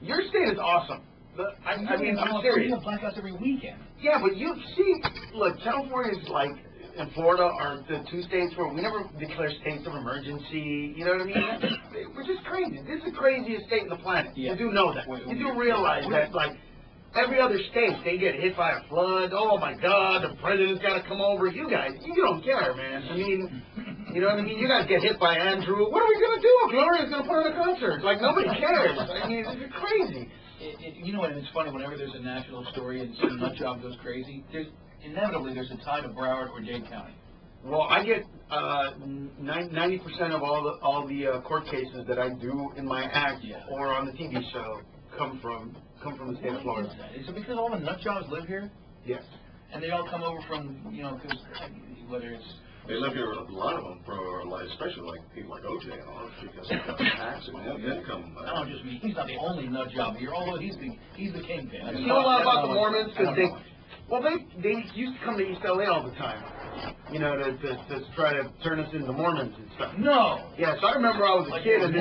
your state is awesome. I mean, I'm serious. You have blackouts every weekend. Yeah, but you see, look, California is like, and Florida are the two states where we never declare states of emergency. You know what I mean? Which is crazy. This is the craziest state on the planet. Yeah. You do know that. You do realize that, like, every other state, they get hit by a flood. Oh, my God, the president's got to come over. You guys, you don't care, man. I mean, you know what I mean? You guys get hit by Andrew. What are we going to do? Gloria's going to put on a concert. Like, nobody cares. I mean, it's crazy. You know what? It's funny. Whenever there's a national story and some nut job goes crazy, inevitably there's a tie to Broward or Dade County. Well, I get 90% of all the court cases that I do in my act or on the TV show come from the state of Florida. Is it because all the nut jobs live here? Yes. And they all come over from, you know, because whether it's... They live here, a lot of them, especially like people like OJ and all, because of tax and income. I don't just mean, he's not the only nut job here, although he's the kingpin. You know a lot about the Mormons? Because they used to come to East LA all the time, you know, to try to turn us into Mormons and stuff. No. Yeah, so I remember I was a kid, and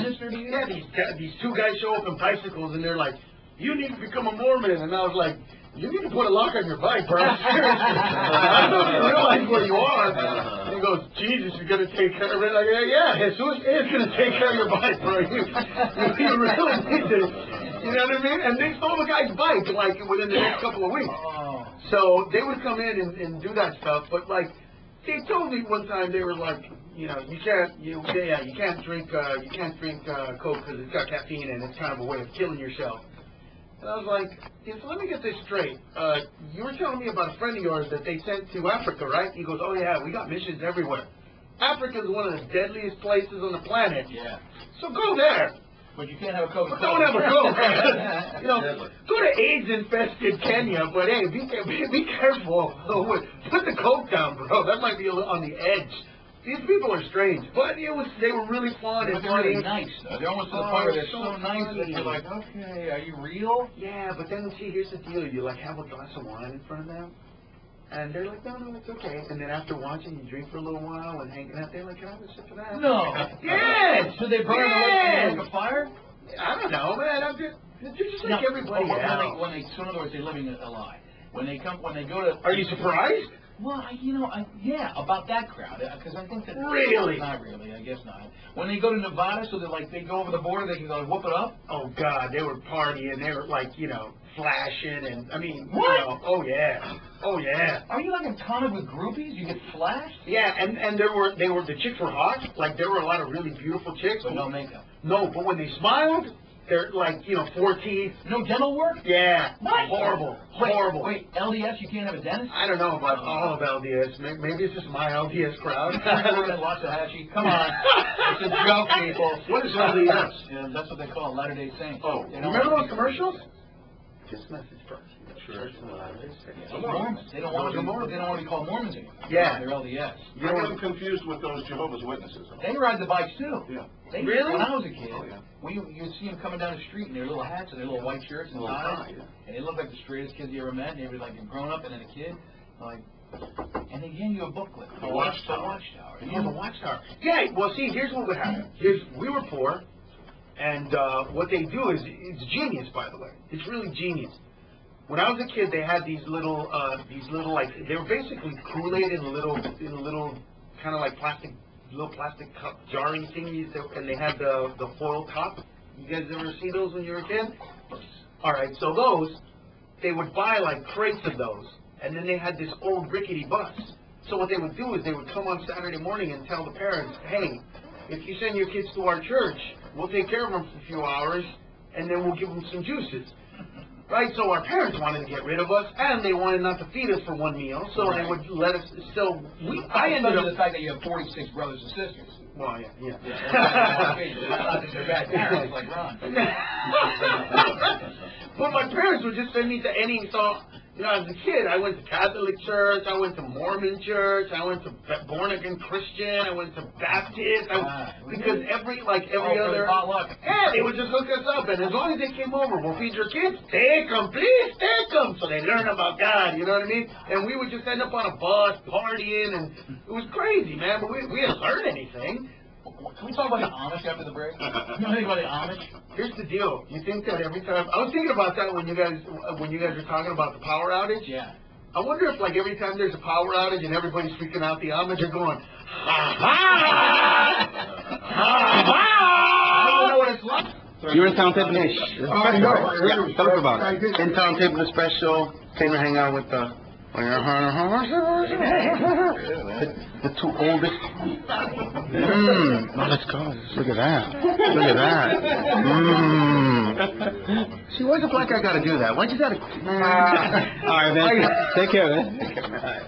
these two guys show up in bicycles, and they're like, "You need to become a Mormon," and I was like, "You need to put a lock on your bike, bro. Seriously. I don't even realize where you are." And he goes, "Jesus, you're going to take care of it?" Like, yeah, Jesus is going to take care of your bike, bro. You really need to. You know what I mean? And they stole the guy's bike, like, within the next couple of weeks. So they would come in and do that stuff. But, like, they told me one time, they were like, you know, you can't drink Coke because it's got caffeine and it's kind of a way of killing yourself. And I was like, so let me get this straight. You were telling me about a friend of yours that they sent to Africa, right? He goes, oh, yeah, we got missions everywhere. Africa is one of the deadliest places on the planet. Yeah. So go there. But you can't have a Coke. Don't have a Coke. You know, go to AIDS-infested Kenya, but hey, be careful. Put the Coke down, bro. That might be on the edge. These people are strange, but they were really fun and funny. They're nice, though. They're almost to the point where they're so nice that you're like, okay, are you real? Yeah, but then see, here's the deal: you like have a glass of wine in front of them, and they're like, no, it's okay. And then after watching, you drink for a little while and hanging out, they're like, can I have a sip of that? No. Yes. So they burn like a fire? I don't know, man. They're just like everybody else. So in other words, they're living a lie. When they go to... Are you surprised? Well, yeah, about that crowd, because I think that... Really? Not really, I guess not. When they go to Nevada, so they go over the border, they can go whoop it up? Oh, God, they were partying, they were like, you know, flashing, and, I mean, what? You know, oh, yeah. Are you like a comic with groupies? You get flashed? Yeah, and the chicks were hot, like, there were a lot of really beautiful chicks. But no makeup? No, but when they smiled... They're like, you know, 4 teeth. No dental work? Yeah. What? Horrible. Wait, LDS, you can't have a dentist? I don't know about all of LDS. Maybe it's just my LDS crowd. Lots of hashy. Come on. It's a joke, people. What is LDS? Yeah, that's what they call Latter-day Saints. Oh, remember those commercials? Just message first. Church and the Latter-day Saints. Mormons. They don't want to be called Mormons anymore. Yeah. They're LDS. I get them confused with those Jehovah's Witnesses. They ride the bikes, too. Yeah. Really? When I was a kid, you'd see them coming down the street in their little hats and their little white shirts and ties, and they looked like the straightest kids you ever met. And they were like a grown-up and then a kid. Like, and they hand you a booklet. The Watchtower. Yeah, the Watchtower. Yeah, well, see, here's what would happen. We were poor, and what they do is, it's genius, by the way. It's really genius. When I was a kid, they had these little like, they were basically Kool-Aid in a little kind of like plastic cup jarring thingies, and they had the foil top. You guys ever see those when you were a kid? All right, so those, they would buy like crates of those, and then they had this old rickety bus. So what they would do is they would come on Saturday morning and tell the parents, hey, if you send your kids to our church, we'll take care of them for a few hours, and then we'll give them some juices. Right, so our parents wanted to get rid of us, and they wanted not to feed us for one meal, so they would let us. So I ended up the fact that you have 46 brothers and sisters. Well, yeah. Not that they're bad parents like Ron. But my parents would just send me to any. So, you know, as a kid, I went to Catholic church, I went to Mormon church, I went to born again Christian, I went to Baptist, because every other. Yeah, they would just hook us up, and as long as they came over, we'll feed your kids. Take them, please, take them, so they learn about God. You know what I mean? And we would just end up on a bus partying, and it was crazy, man. But we didn't learn anything. Can we talk about the Amish after the break? You want to think about the Amish? Here's the deal. You think that every time I was thinking about that when you guys were talking about the power outage. Yeah. I wonder if like every time there's a power outage and everybody's freaking out, the Amish are going, ha ha ha ha. I don't know what it's like. You're in town taping this special, I know. right? Yeah, tell us about it. In town taping the special, came to hang out with the two oldest. Let's go. Look at that. Look at that. See, why's a black guy got to do that? Why'd you got to? All right, man. Take care, man.